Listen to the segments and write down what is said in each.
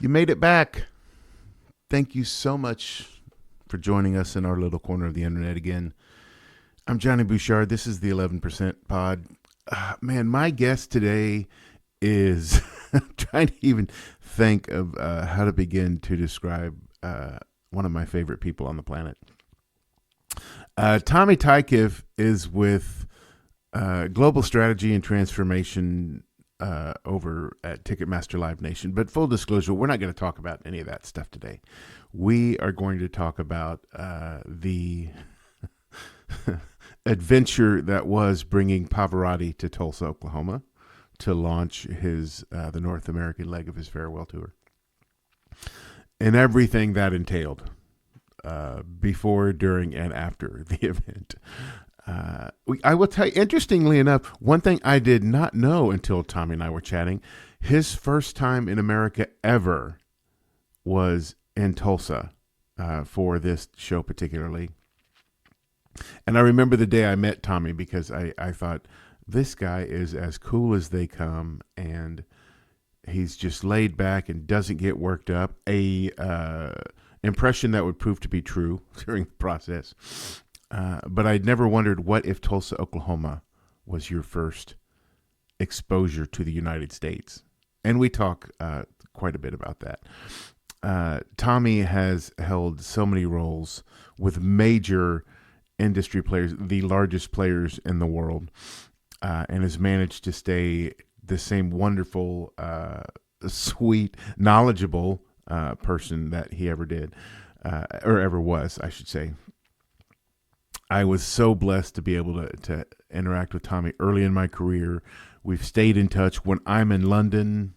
You made it back. Thank you so much for joining us in our little corner of the internet again. I'm Johnny Bouchard. This is the 11% Pod. Man, my guest today is I'm trying to even think of how to begin to describe one of my favorite people on the planet. Tommy Tyekiff is with Global Strategy and Transformation over at Ticketmaster Live Nation. But full disclosure, we're not going to talk about any of that stuff today. We are going to talk about the adventure that was bringing Pavarotti to Tulsa, Oklahoma to launch his the North American leg of his farewell tour and everything that entailed before, during, and after the event. I will tell you, interestingly enough, one thing I did not know until Tommy and I were chatting, his first time in America ever was in Tulsa for this show particularly. And I remember the day I met Tommy because I thought, this guy is as cool as they come, and he's just laid back and doesn't get worked up. Impression that would prove to be true during the process. But I'd never wondered, what if Tulsa, Oklahoma was your first exposure to the United States? And we talk quite a bit about that. Tommy has held so many roles with major industry players, the largest players in the world, and has managed to stay the same wonderful, sweet, knowledgeable person that he ever did, or ever was, I should say. I was so blessed to be able to interact with Tommy early in my career. We've stayed in touch. When I'm in London,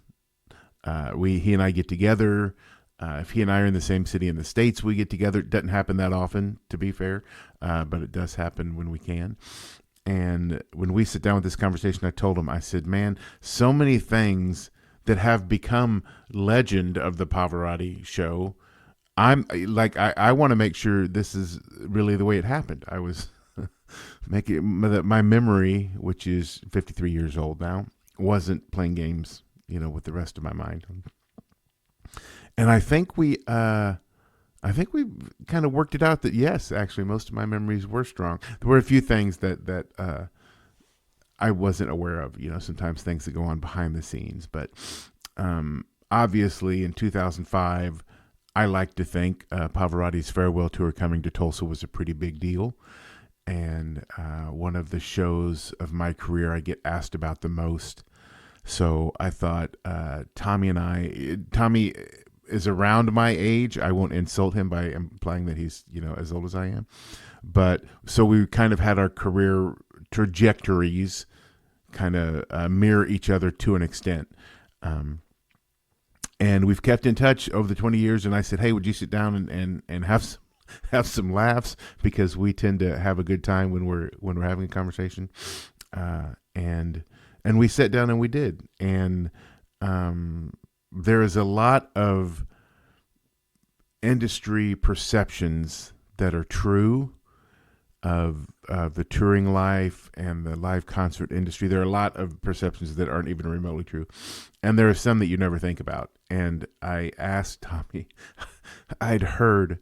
he and I get together. If he and I are in the same city in the States, we get together. It doesn't happen that often, to be fair, but it does happen when we can. And when we sit down with this conversation, I told him, I said, man, so many things that have become legend of the Pavarotti show, I'm like, I want to make sure this is really the way it happened. I was making my memory, which is 53 years old now, wasn't playing games, with the rest of my mind. And I think we kind of worked it out that yes, actually, most of my memories were strong. There were a few things that I wasn't aware of. Sometimes things that go on behind the scenes, but obviously in 2005. I like to think Pavarotti's farewell tour coming to Tulsa was a pretty big deal. And one of the shows of my career I get asked about the most. So I thought Tommy is around my age. I won't insult him by implying that he's, as old as I am. But so we kind of had our career trajectories kind of mirror each other to an extent. And we've kept in touch over the 20 years. And I said, hey, would you sit down and have some laughs, because we tend to have a good time when we're having a conversation. And we sat down and we did. And there is a lot of industry perceptions that are true of the touring life and the live concert industry. There are a lot of perceptions that aren't even remotely true. And there are some that you never think about. And I asked Tommy, I'd heard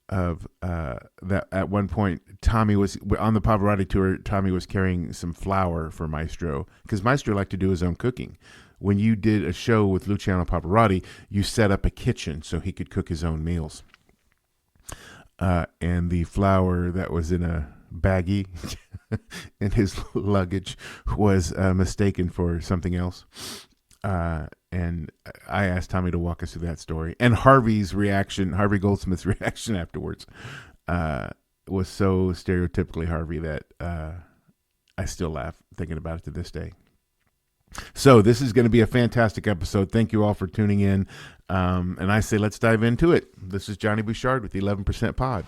of that at one point, Tommy was on the Pavarotti tour. Tommy was carrying some flour for Maestro, because Maestro liked to do his own cooking. When you did a show with Luciano Pavarotti, you set up a kitchen so he could cook his own meals. And the flour that was in a baggie in his luggage was mistaken for something else. And I asked Tommy to walk us through that story. And Harvey Goldsmith's reaction afterwards was so stereotypically Harvey that I still laugh thinking about it to this day. So this is going to be a fantastic episode. Thank you all for tuning in. And I say, let's dive into it. This is Johnny Bouchard with the 11% Pod.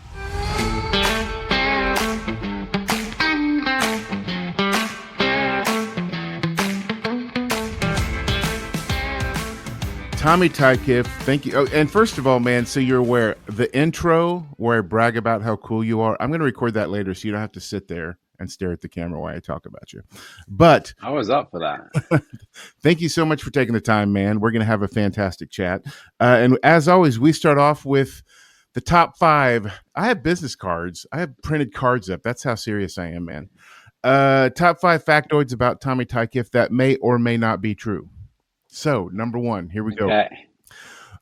Tommy Tyekiff, thank you. Oh, and first of all, man, so you're aware, the intro where I brag about how cool you are, I'm going to record that later so you don't have to sit there and stare at the camera while I talk about you. But I was up for that. thank you so much for taking the time, man. We're going to have a fantastic chat. And as always, we start off with the top 5. I have business cards. I have printed cards up. That's how serious I am, man. Top 5 factoids about Tommy Tyekiff that may or may not be true. So, number 1, here we go.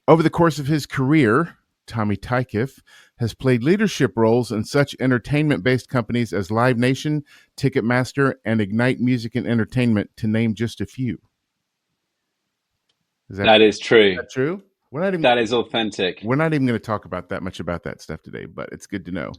Over the course of his career, Tommy Tyekiff has played leadership roles in such entertainment-based companies as Live Nation, Ticketmaster, and Ignite Music and Entertainment, to name just a few. That is true. Is that true? That is authentic. We're not even going to talk about that much about that stuff today, but it's good to know.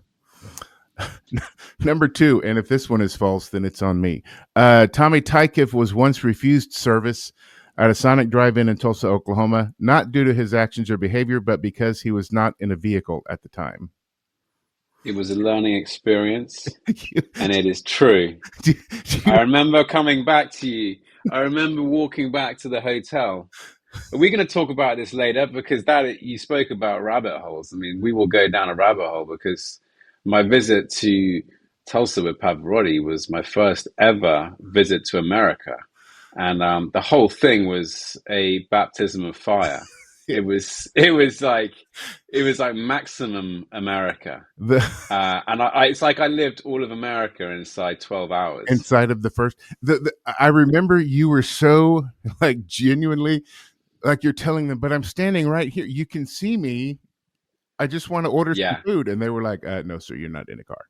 Number 2, and if this one is false, then it's on me. Tommy Tyekiff was once refused service at a Sonic drive-in in Tulsa, Oklahoma, not due to his actions or behavior, but because he was not in a vehicle at the time. It was a learning experience, and it is true. I remember coming back to you. I remember walking back to the hotel. Are we going to talk about this later? Because you spoke about rabbit holes. I mean, we will go down a rabbit hole, because my visit to Tulsa with Pavarotti was my first ever visit to America. And the whole thing was a baptism of fire. It was like maximum America. And it's like I lived all of America inside 12 hours. Inside of the first, I remember you were so like genuinely, like you're telling them, but I'm standing right here. You can see me. I just want to order some food. And they were like, no, sir, you're not in a car.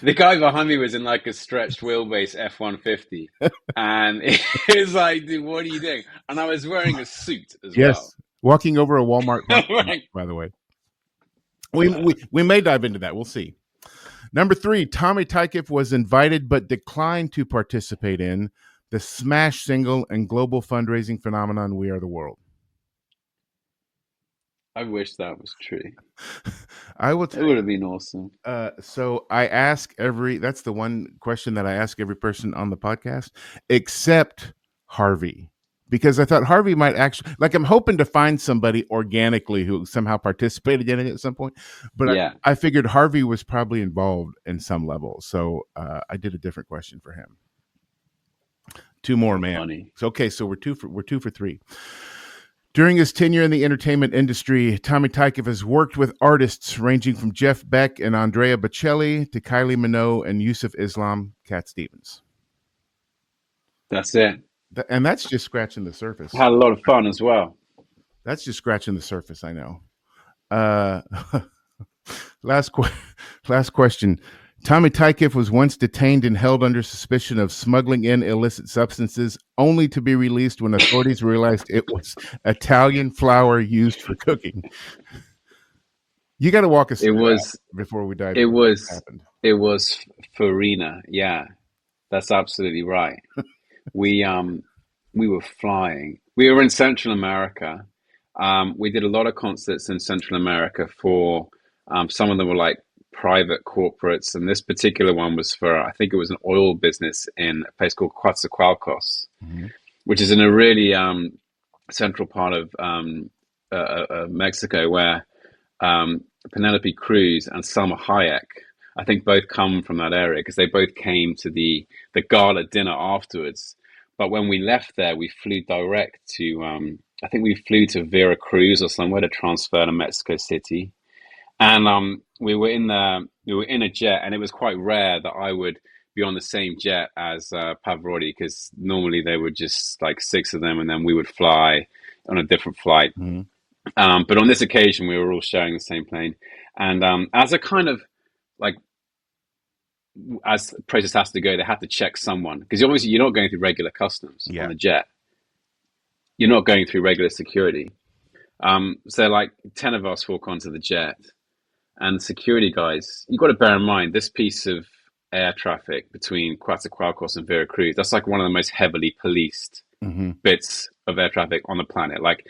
The guy behind me was in like a stretched wheelbase F-150. And it was like, dude, what are you doing? And I was wearing a suit as well. Walking over a Walmart, by the way. We may dive into that. We'll see. Number 3, Tommy Tyekiff was invited but declined to participate in the smash single and global fundraising phenomenon, We Are the World. I wish that was true. I will tell you. It would have been awesome. So I ask that's the one question that I ask every person on the podcast, except Harvey, because I thought Harvey might actually, like, I'm hoping to find somebody organically who somehow participated in it at some point. But I figured Harvey was probably involved in some level. So I did a different question for him. 2 more, man. Funny. Okay, so we're two for 3. During his tenure in the entertainment industry, Tommy Tyekiff has worked with artists ranging from Jeff Beck and Andrea Bocelli to Kylie Minogue and Yusuf Islam, Cat Stevens. That's it. And that's just scratching the surface. Had a lot of fun as well. That's just scratching the surface, I know. Last question. Tommy Tyekiff was once detained and held under suspicion of smuggling in illicit substances, only to be released when authorities realized it was Italian flour used for cooking. You got to walk us through that before we dive. It was farina. Yeah, that's absolutely right. We were flying. We were in Central America. We did a lot of concerts in Central America for some of them were like private corporates, and this particular one was for, I think it was an oil business in a place called Coatzacoalcos, which is in a really central part of Mexico, where Penelope Cruz and Salma Hayek, I think, both come from that area, because they both came to the gala dinner afterwards. But when we left there, we flew direct to, I think we flew to Veracruz or somewhere to transfer to Mexico City. And we were in a jet, and it was quite rare that I would be on the same jet as Pavarotti, because normally they were just like 6 of them, and then we would fly on a different flight. But on this occasion, we were all sharing the same plane. And as a kind of like, as the process has to go, they had to check someone, because obviously you're not going through regular customs on a jet. You're not going through regular security. So like 10 of us walk onto the jet. And security guys, you've got to bear in mind, this piece of air traffic between Coatzacoalcos and Veracruz, that's like one of the most heavily policed bits of air traffic on the planet. Like,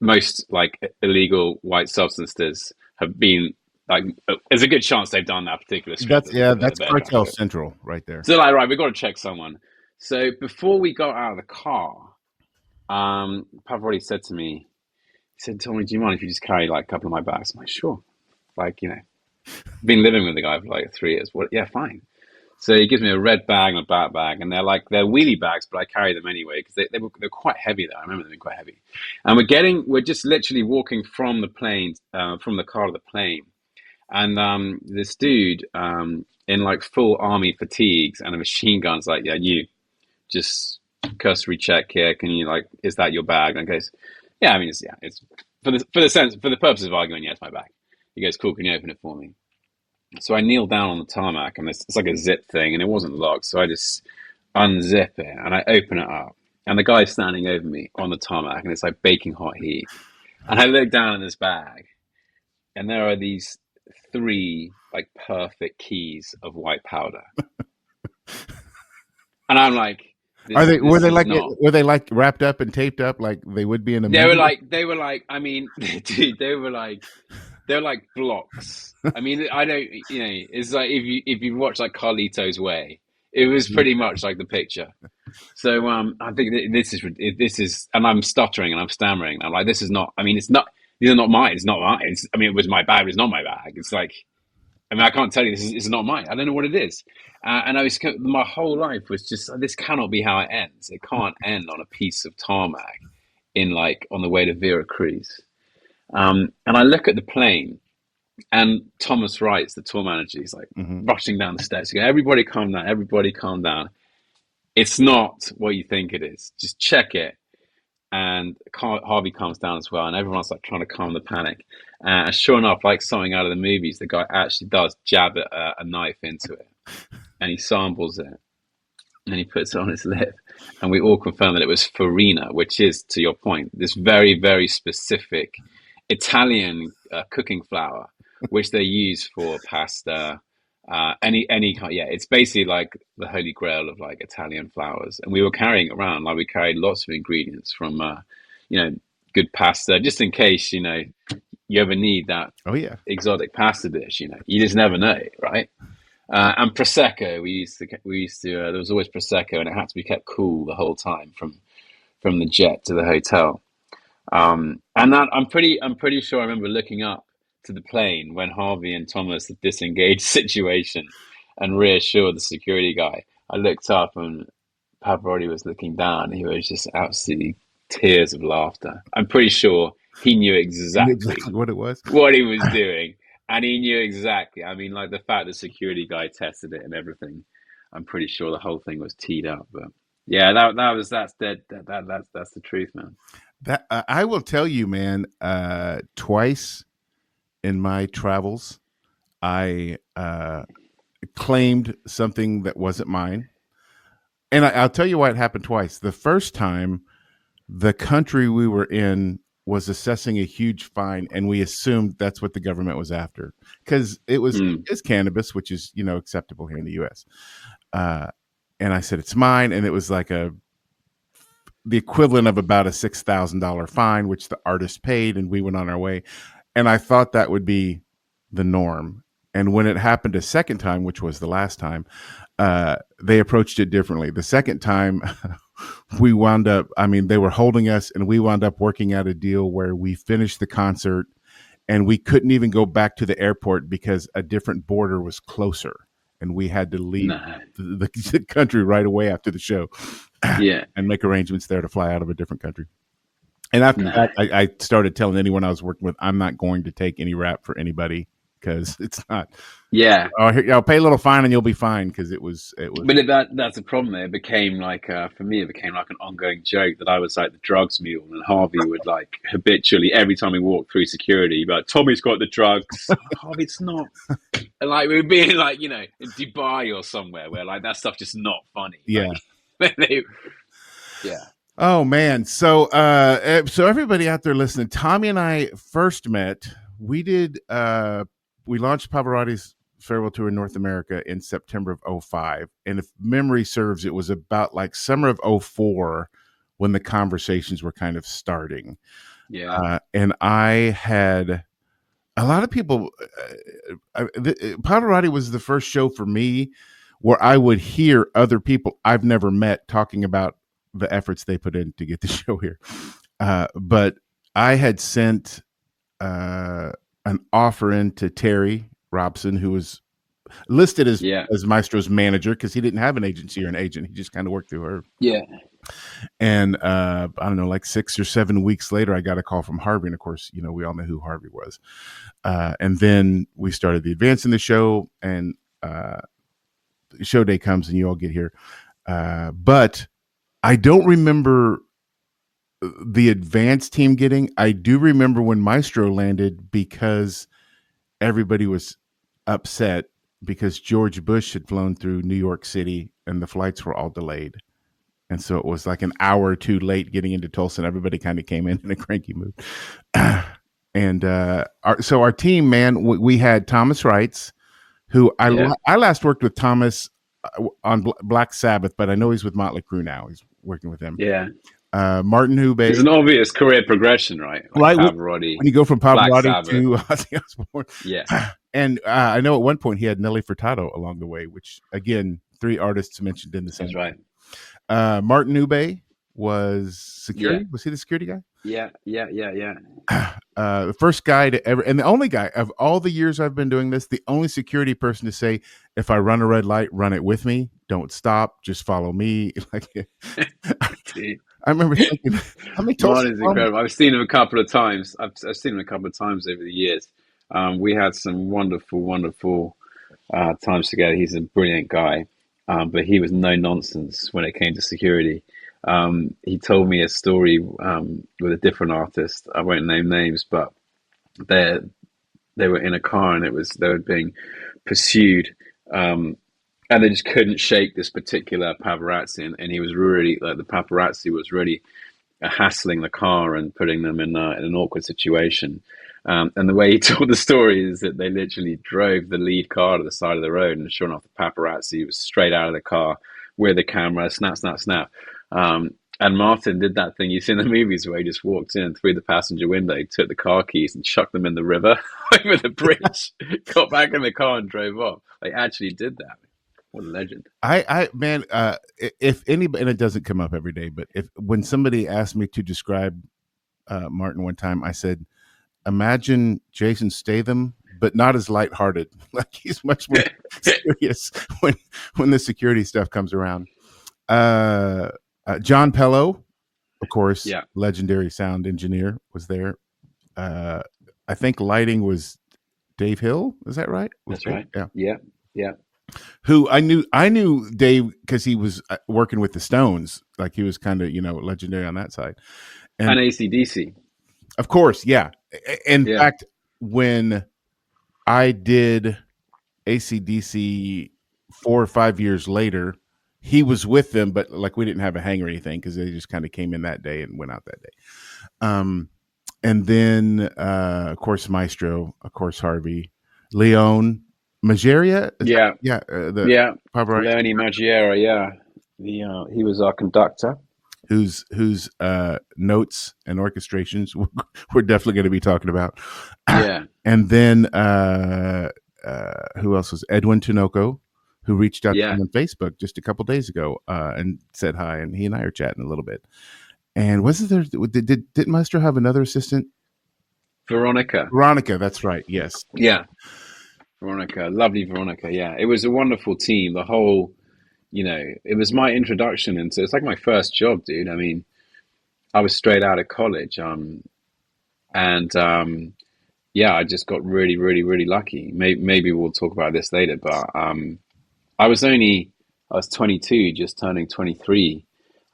most like illegal white substances have been, like, there's a good chance they've done that particular strip. That's Cartel Central right there. So like, right, we've got to check someone. So before we got out of the car, Pavarotti said to me, he said, "Tommy, do you mind if you just carry like a couple of my bags?" I'm like, "Sure." Like, been living with the guy for like 3 years. Yeah, fine. So he gives me a red bag and a black bag, and they're wheelie bags, but I carry them anyway because they're quite heavy though. I remember them being quite heavy. And we're just literally walking from the plane, from the car to the plane, and this dude in like full army fatigues and a machine gun's like, yeah, you just cursory check here. Can you like, is that your bag? And I goes, yeah, I mean, it's for the purposes of arguing, yeah, it's my bag. He goes, cool, can you open it for me? So I kneel down on the tarmac, and it's like a zip thing, and it wasn't locked. So I just unzip it and I open it up, and the guy's standing over me on the tarmac, and it's like baking hot heat. And I look down in this bag, and there are these three like perfect keys of white powder, and I'm like, Are they this is not. were they like wrapped up and taped up like they would be in a movie? They were like. I mean, dude, they're like blocks. I mean, I don't, it's like if you watch like Carlito's Way, it was pretty much like the picture. So I think this is, and I'm stuttering and I'm stammering. And I'm like, this is not. I mean, it's not. These are not mine. It's not mine. I mean, it was my bag, but it's not my bag. It's like, I mean, I can't tell you this is it's not mine. I don't know what it is. And my whole life was just, this cannot be how it ends. It can't end on a piece of tarmac in like on the way to Veracruz. And I look at the plane, and Thomas Wrights, the tour manager, he's like rushing down the steps. He goes, everybody calm down, everybody calm down. It's not what you think it is. Just check it. And Harvey calms down as well, and everyone's like trying to calm the panic. And sure enough, like something out of the movies, the guy actually does jab a knife into it, and he samples it, and he puts it on his lip, and we all confirm that it was farina, which is, to your point, this very, very specific Italian cooking flour, which they use for pasta, any kind. Yeah, it's basically like the holy grail of like Italian flours. And we were carrying it around, like we carried lots of ingredients from, good pasta, just in case you ever need that. Oh yeah, exotic pasta dish. You just never know, right? And prosecco, we used to. There was always prosecco, and it had to be kept cool the whole time from the jet to the hotel. And that I'm pretty sure I remember looking up to the plane when Harvey and Thomas had disengaged situation and reassured the security guy. I looked up, and Pavarotti was looking down. He was just absolutely tears of laughter. I'm pretty sure he knew exactly what it was, what he was doing, and he knew exactly. I mean, like the fact the security guy tested it and everything. I'm pretty sure the whole thing was teed up, but yeah, that's dead. That's the truth, man. That I will tell you, man. Twice in my travels, I claimed something that wasn't mine, and I'll tell you why it happened twice. The first time, the country we were in was assessing a huge fine, and we assumed that's what the government was after because it was cannabis, which is acceptable here in the U.S. And I said it's mine, and it was like the equivalent of about a $6,000 fine, which the artist paid, and we went on our way. And I thought that would be the norm. And when it happened a second time, which was the last time, they approached it differently. The second time, we wound up, they were holding us, and we wound up working out a deal where we finished the concert, and we couldn't even go back to the airport because a different border was closer, and we had to leave the country right away after the show. Yeah. And make arrangements there to fly out of a different country. And after that, I started telling anyone I was working with, I'm not going to take any rap for anybody because it's not. Yeah. I'll pay a little fine and you'll be fine because it was. But that's the problem. It became like for me, it became like an ongoing joke that I was like the drugs mule, and Harvey would like habitually every time we walked through security, but Tommy's got the drugs. Harvey, it's not. And like we would be in like in Dubai or somewhere where like that stuff just not funny. Yeah. Like, yeah. Oh man. So everybody out there listening, Tommy and I first met. We launched Pavarotti's farewell tour in North America in September of 2005. And if memory serves, it was about like summer of 2004 when the conversations were kind of starting. Yeah. And I had a lot of people, Pavarotti was the first show for me where I would hear other people I've never met talking about the efforts they put in to get the show here. But I had sent an offer in to Terry Robson, who was listed Yeah. as Maestro's manager because he didn't have an agency or an agent. He just kind of worked through her. Yeah. And I don't know, like 6 or 7 weeks later, I got a call from Harvey. And of course, we all know who Harvey was. And then we started the advance in the show, and show day comes and you all get here. But I don't remember the advance team getting. I do remember when Maestro landed because everybody was upset because George Bush had flown through New York City and the flights were all delayed. And so it was like an hour or two late getting into Tulsa, and everybody kind of came in a cranky mood. And our team, man, we had Thomas Wrights, who I last worked with Thomas on Black Sabbath, but I know he's with Motley Crue now. He's working with them. Yeah. Martin Hube. It's an obvious career progression, right? Like right. Pavarotti. When you go from Pavarotti to Ozzy Osbourne. Yeah. And I know at one point he had Nelly Furtado along the way, which, again, 3 artists mentioned in the same. That's right. Martin Hube was security. Was he the security guy? Yeah. The first guy to ever, and the only guy of all the years I've been doing this, the only security person to say, if I run a red light, run it with me. Don't stop. Just follow me. Like, I remember thinking, how many times? Martin's incredible. I've seen him a couple of times. I've seen him a couple of times over the years. We had some wonderful times together. He's a brilliant guy. But he was no nonsense when it came to security. He told me a story with a different artist. I won't name names, but they were in a car and they were being pursued, and they just couldn't shake this particular paparazzi. And he was really, like, the paparazzi was really hassling the car and putting them in an awkward situation. And the way he told the story is that they literally drove the lead car to the side of the road, and sure enough, the paparazzi was straight out of the car with the camera, snap. And Martin did that thing you see in the movies where he just walked in through the passenger window, took the car keys and chucked them in the river over the bridge, got back in the car and drove off. They actually did that. What a legend. Man, if anybody, and it doesn't come up every day, but when somebody asked me to describe Martin one time, I said, imagine Jason Statham, but not as lighthearted. Like, he's much more serious when the security stuff comes around. John Pello, of course, legendary sound engineer, was there. I think lighting was Dave Hill. Is that right? That's right. Yeah. Who I knew Dave because he was working with the Stones. Like, he was kind of, legendary on that side. And AC/DC. Of course, yeah. In fact, when I did AC/DC 4 or 5 years later, he was with them, but like, we didn't have a hang or anything because they just kind of came in that day and went out that day. And then, of course, Maestro, of course, Harvey, Leon Maggiera. Pavarotti. Leone Maggiera, he was our conductor. Whose notes and orchestrations we're definitely going to be talking about. Yeah. And then who else was Edwin Tinoco, who reached out to him on Facebook just a couple days ago and said hi, and he and I are chatting a little bit. And wasn't there? Did Maestro have another assistant? Veronica, that's right. Yes. Yeah. Veronica, lovely Veronica. Yeah, it was a wonderful team. The whole. It was my introduction into, it's like my first job, dude. I mean, I was straight out of college. I just got really, really, really lucky. Maybe we'll talk about this later, but I was 22, just turning 23,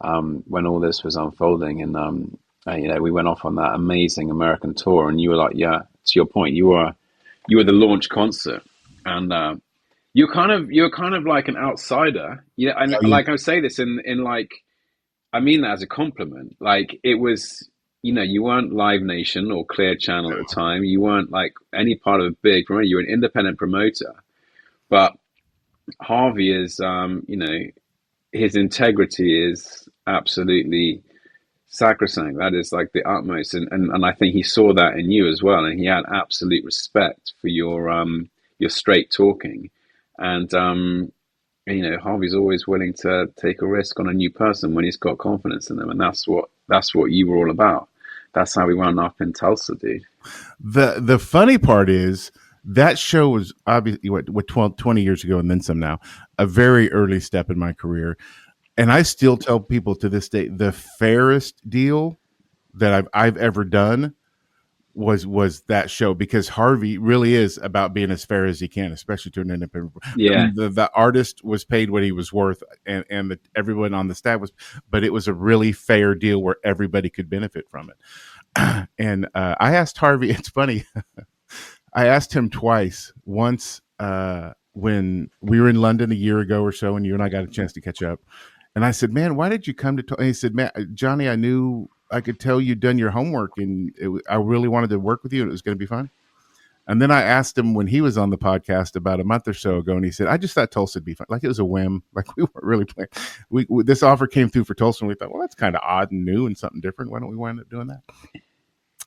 when all this was unfolding. And, we went off on that amazing American tour, and you were like, to your point, you were the launch concert, and, you're kind of like an outsider. Yeah. And like, I say this in like, I mean that as a compliment. Like, it was, you weren't Live Nation or Clear Channel at the time. You weren't like any part of a big promoter. You were an independent promoter. But Harvey is, his integrity is absolutely sacrosanct. That is like the utmost. And I think he saw that in you as well. And he had absolute respect for your straight talking. And, Harvey's always willing to take a risk on a new person when he's got confidence in them. And that's what you were all about. That's how we wound up in Tulsa, dude. The funny part is That show was obviously what 20 years ago and then some now, a very early step in my career. And I still tell people to this day, the fairest deal that I've ever done was that show, because Harvey really is about being as fair as he can, especially to an independent. I Yeah. mean, the artist was paid what he was worth, and everyone on the staff was, but it was a really fair deal where everybody could benefit from it. And I asked Harvey. It's funny. I asked him twice. Once when we were in London a year ago or so, and you and I got a chance to catch up. And I said, "Man, why did you come to?" And he said, "Man, Johnny, I knew I could tell you'd done your homework, and I really wanted to work with you, and it was going to be fun." And then I asked him when he was on the podcast about a month or so ago, and he said, "I just thought Tulsa would be fun. Like it was a whim. Like we weren't really planning. This offer came through for Tulsa, and we thought, well, that's kind of odd and new and something different. Why don't we wind up doing that?"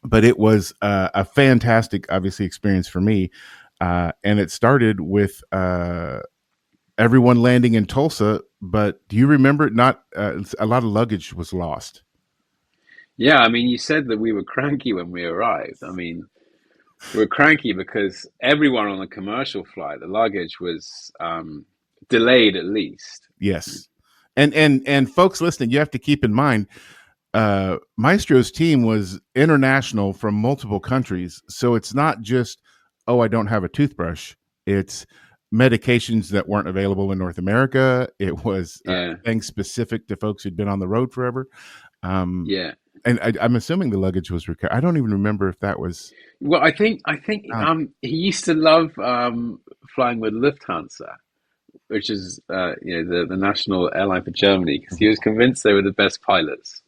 But it was a fantastic, obviously, experience for me, and it started with everyone landing in Tulsa. But do you remember? Not a lot of luggage was lost. Yeah, I mean, you said that we were cranky when we arrived. I mean, we were cranky because everyone on the commercial flight, the luggage was delayed at least. Yes, and folks listening, you have to keep in mind, Maestro's team was international from multiple countries, so it's not just, oh, I don't have a toothbrush. It's medications that weren't available in North America. It was Yeah, things specific to folks who'd been on the road forever. Um, yeah. and I'm assuming the luggage was recovered. I don't even remember if that was. Well, I think he used to love flying with Lufthansa, which is the national airline for Germany, because he was convinced they were the best pilots.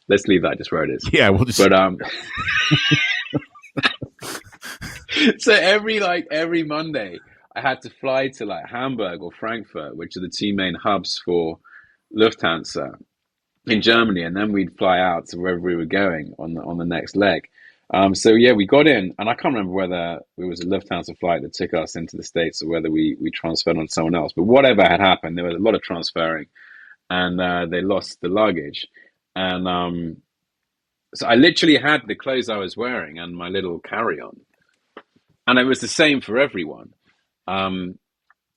Let's leave that just where it is. Yeah, we'll just. But so every Monday, I had to fly to like Hamburg or Frankfurt, which are the two main hubs for Lufthansa in Germany, and then we'd fly out to wherever we were going on the next leg. So yeah, we got in, and I can't remember whether it was a Lufthansa flight that took us into the States or whether we transferred on someone else. But whatever had happened, there was a lot of transferring, and they lost the luggage. And so I literally had the clothes I was wearing and my little carry-on, and it was the same for everyone. Um,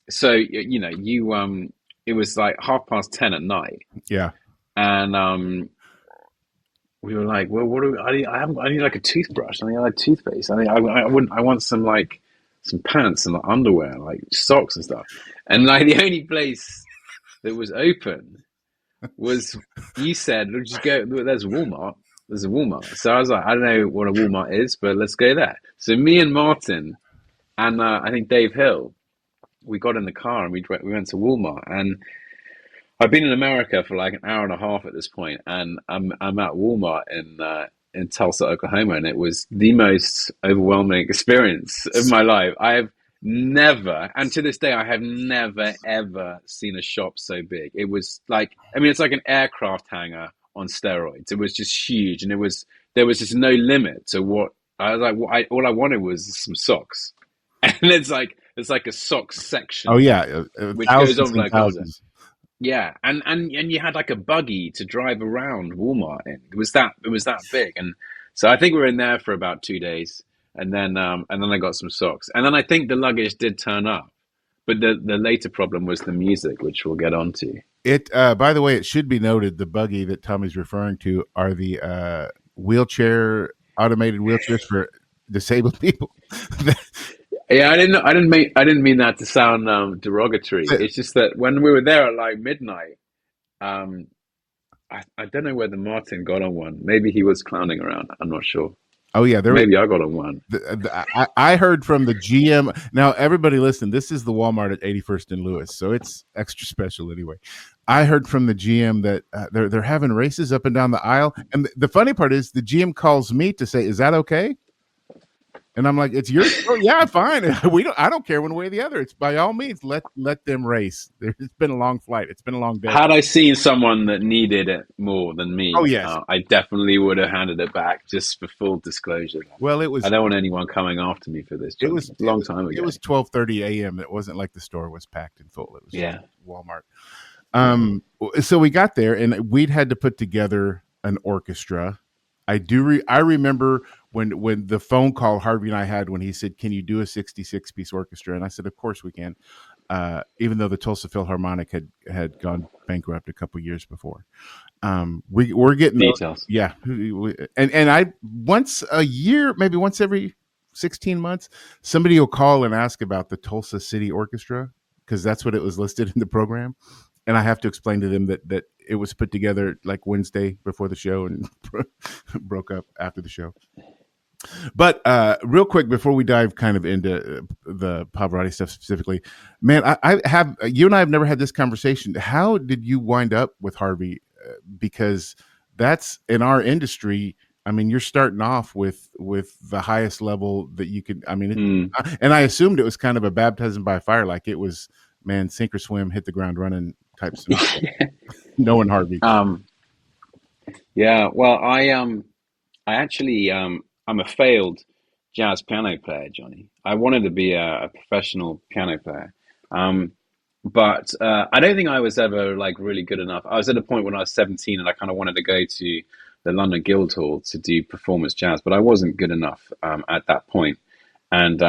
so it was like 10:30 at night, Yeah. and we were like, well, what do we, I need like a toothbrush. I need like toothpaste. I want some like some pants and like, underwear, like socks and stuff. And like the only place that was open was, you said, let's just go. There's Walmart. There's a Walmart. So I was like, I don't know what a Walmart is, but let's go there. So me and Martin and I think Dave Hill, we got in the car and we went to Walmart. And I've been in America for like an hour and a half at this point, and I'm at Walmart in Tulsa, Oklahoma, and it was the most overwhelming experience of my life. I have never, and to this day, I have never ever seen a shop so big. It was like, I mean, it's like an aircraft hangar on steroids. It was just huge, and there was just no limit to what I was like. All I wanted was some socks, and it's like a socks Oh section yeah, which goes thousands on and like all the, thousands. yeah, and you had like a buggy to drive around Walmart in. It was that big, and so I think we were in there for about 2 days, and then I got some socks, and then I think the luggage did turn up, but the later problem was the music, which we'll get onto. It. By the way, it should be noted the buggy that Tommy's referring to are the automated wheelchairs for disabled people. Yeah, I didn't mean that to sound derogatory. It's just that when we were there at like midnight, um, I don't know whether Martin got on one. Maybe he was clowning around. I'm not sure. Oh yeah, there was. Maybe I got on one. I heard from the GM. Now, everybody listen, this is the Walmart at 81st and Lewis, so it's extra special anyway. I heard from the GM that they're having races up and down the aisle, and the funny part is the GM calls me to say, "Is that okay?" And I'm like, "It's your oh, yeah, fine. I don't care one way or the other. It's by all means let them race. It's been a long flight. It's been a long day." Had I seen someone that needed it more than Oh me, yes. I definitely would have handed it back, just for full disclosure. Well, I don't want anyone coming after me for this, it John. was It's a long time it ago. was 12:30 a.m. It wasn't like the store was packed and full. It was Yeah. Walmart. So we got there and we'd had to put together an orchestra. I remember when the phone call Harvey and I had when he said, "Can you do a 66 piece orchestra?" And I said, "Of course we can." Even though the Tulsa Philharmonic had gone bankrupt a couple years before, we're getting those, Details. yeah. And I once a year, maybe once every 16 months, somebody will call and ask about the Tulsa City Orchestra because that's what it was listed in the program. And I have to explain to them that it was put together like Wednesday before the show and broke up after the show. But real quick before we dive kind of into the Pavarotti stuff specifically, man, I have you and I have never had this conversation. How did you wind up with Harvey? Because that's in our industry. I mean, you're starting off with the highest level that you could. I mean, and I assumed it was kind of a baptism by fire, like it was, man, sink or swim, hit the ground running type scenario. Knowing Harvey. Yeah. Well, I actually I'm a failed jazz piano player, Johnny. I wanted to be a professional piano player. Um, but I don't think I was ever like really good enough. I was at a point when I was 17 and I kind of wanted to go to the London Guildhall to do performance jazz, but I wasn't good enough at that point. And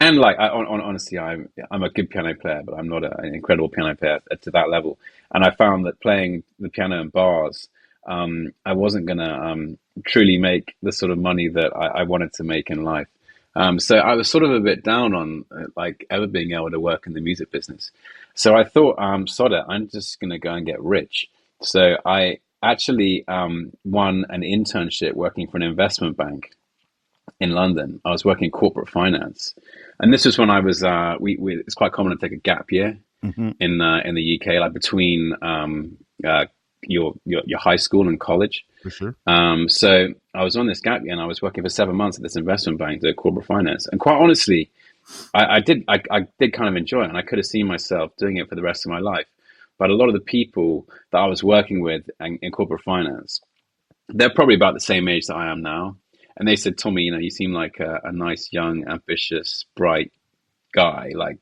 like honestly, I'm a good piano player, but I'm not an incredible piano player to that level. And I found that playing the piano in bars, I wasn't gonna truly make the sort of money that I wanted to make in life. So I was sort of a bit down on like ever being able to work in the music business. So I thought, sod it, I'm just gonna go and get rich. So I actually won an internship working for an investment bank in London. I was working in corporate finance, and this was when I was. It's quite common to take a gap year in the UK, like between your high school and college. For sure. So I was on this gap year, and I was working for 7 months at this investment bank doing corporate finance. And quite honestly, I did kind of enjoy it, and I could have seen myself doing it for the rest of my life. But a lot of the people that I was working with in corporate finance, they're probably about the same age that I am now. And they said, Tommy, you seem like a nice, young, ambitious, bright guy. Like,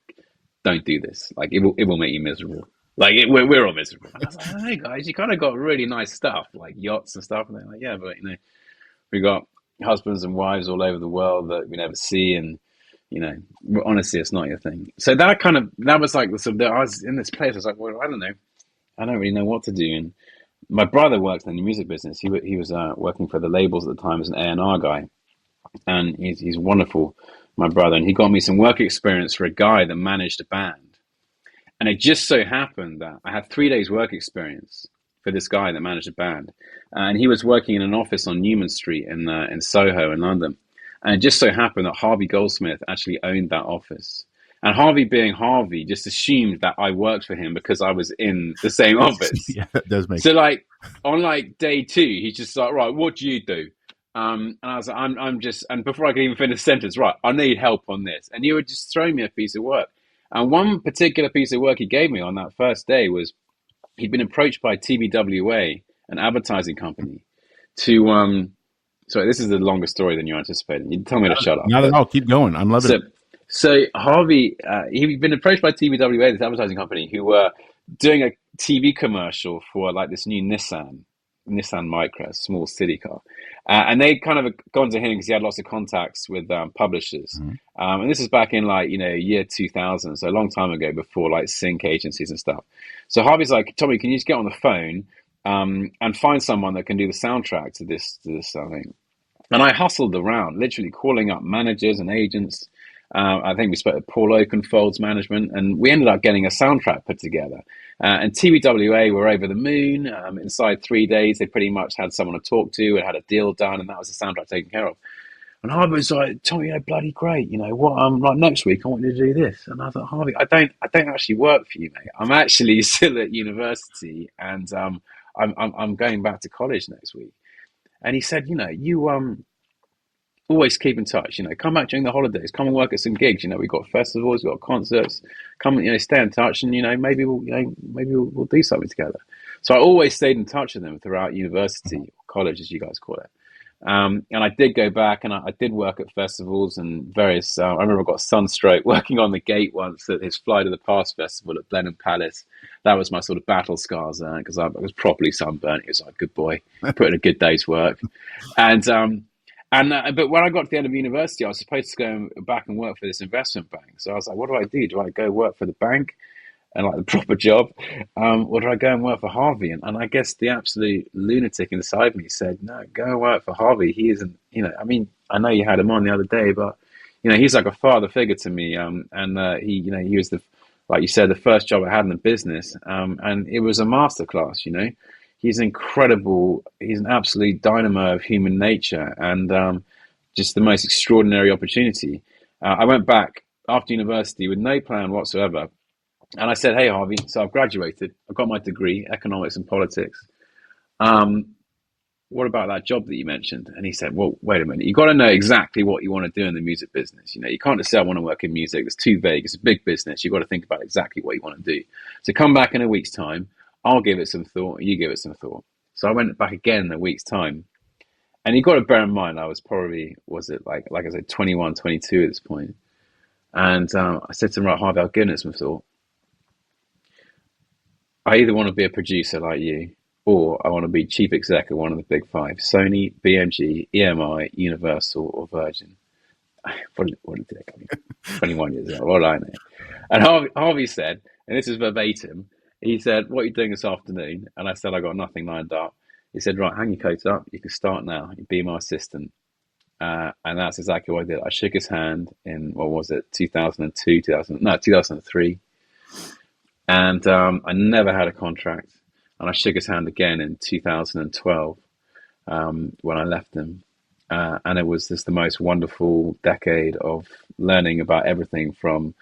don't do this. Like, it will make you miserable. Like, we're all miserable. And I was like, hey, guys, you kind of got really nice stuff, like yachts and stuff. And they're like, yeah, but, we got husbands and wives all over the world that we never see. And, honestly, it's not your thing. So that was like, I was in this place. I was like, well, I don't know. I don't really know what to do. And my brother worked in the music business. He was working for the labels at the time as an A&R guy, and he's wonderful, my brother. And he got me some work experience for a guy that managed a band. And it just so happened that I had 3 days work experience for this guy that managed a band, and he was working in an office on Newman Street in Soho in London. And it just so happened that Harvey Goldsmith actually owned that office. And Harvey, being Harvey, just assumed that I worked for him because I was in the same office. Yeah, that does make so. Like on like day 2, he's just like, right, what do you do? And I was like, I'm just. And before I could even finish the sentence, right, I need help on this. And he would just throw me a piece of work. And one particular piece of work he gave me on that first day was he'd been approached by TBWA, an advertising company, to. Sorry, this is the longer story than you anticipated. You tell me to shut up. Not at all. Keep going. I'm loving it. So Harvey, he'd been approached by TBWA, this advertising company, who were doing a TV commercial for like this new Nissan Micra, small city car. And they kind of gone to him because he had lots of contacts with publishers. And this is back in like, year 2000, so a long time ago before like sync agencies and stuff. So Harvey's like, Tommy, can you just get on the phone and find someone that can do the soundtrack to this thing? And I hustled around, literally calling up managers and agents. I think we spoke to Paul Oakenfold's management, and we ended up getting a soundtrack put together. And TBWA were over the moon. Inside 3 days, they pretty much had someone to talk to and had a deal done, and that was the soundtrack taken care of. And Harvey was like, Tommy, bloody great. What? Like next week, I want you to do this. And I thought, Harvey, I don't actually work for you, mate. I'm actually still at university, and I'm going back to college next week. And he said, you always keep in touch. Come back during the holidays. Come and work at some gigs. We've got festivals, we've got concerts. Come, stay in touch, and maybe we'll do something together. So I always stayed in touch with them throughout university, or college, as you guys call it. And I did go back and I did work at festivals and various. I remember I got sunstroke working on the gate once at his Fly to the Past festival at Blenheim Palace. That was my sort of battle scars because I was properly sunburnt. He was like, "Good boy, put in a good day's work." And but when I got to the end of university, I was supposed to go back and work for this investment bank. So I was like, "What do I do? Do I go work for the bank and like the proper job, or do I go and work for Harvey?" And I guess the absolute lunatic inside me said, "No, go and work for Harvey. He isn't, I mean, I know you had him on the other day, but he's like a father figure to me. And he, he was like you said, the first job I had in the business, and it was a masterclass. He's incredible. He's an absolute dynamo of human nature, and just the most extraordinary opportunity. I went back after university with no plan whatsoever. And I said, "Hey, Harvey, so I've graduated. I've got my degree, economics and politics. Um, what about that job that you mentioned?" And he said, "Well, wait a minute. You got to know exactly what you want to do in the music business. You can't just say I want to work in music. It's too vague. It's a big business. You've got to think about exactly what you want to do. So come back in a week's time. I'll give it some thought. You give it some thought." So I went back again in a week's time. And you got to bear in mind, I was probably, was it like I said, 21, 22 at this point. And I said to him, "Right, Harvey, I'll give it some thought. I either want to be a producer like you, or I want to be chief exec of one of the big five: Sony, BMG, EMI, Universal, or Virgin." What did I mean? 21 years old. What do I know? And Harvey said, and this is verbatim, he said, "What are you doing this afternoon?" And I said, "I got nothing lined up." He said, "Right, hang your coat up. You can start now. You be my assistant." And that's exactly what I did. I shook his hand in, what was it, 2002, 2003. And I never had a contract. And I shook his hand again in 2012 when I left him. And it was just the most wonderful decade of learning about everything from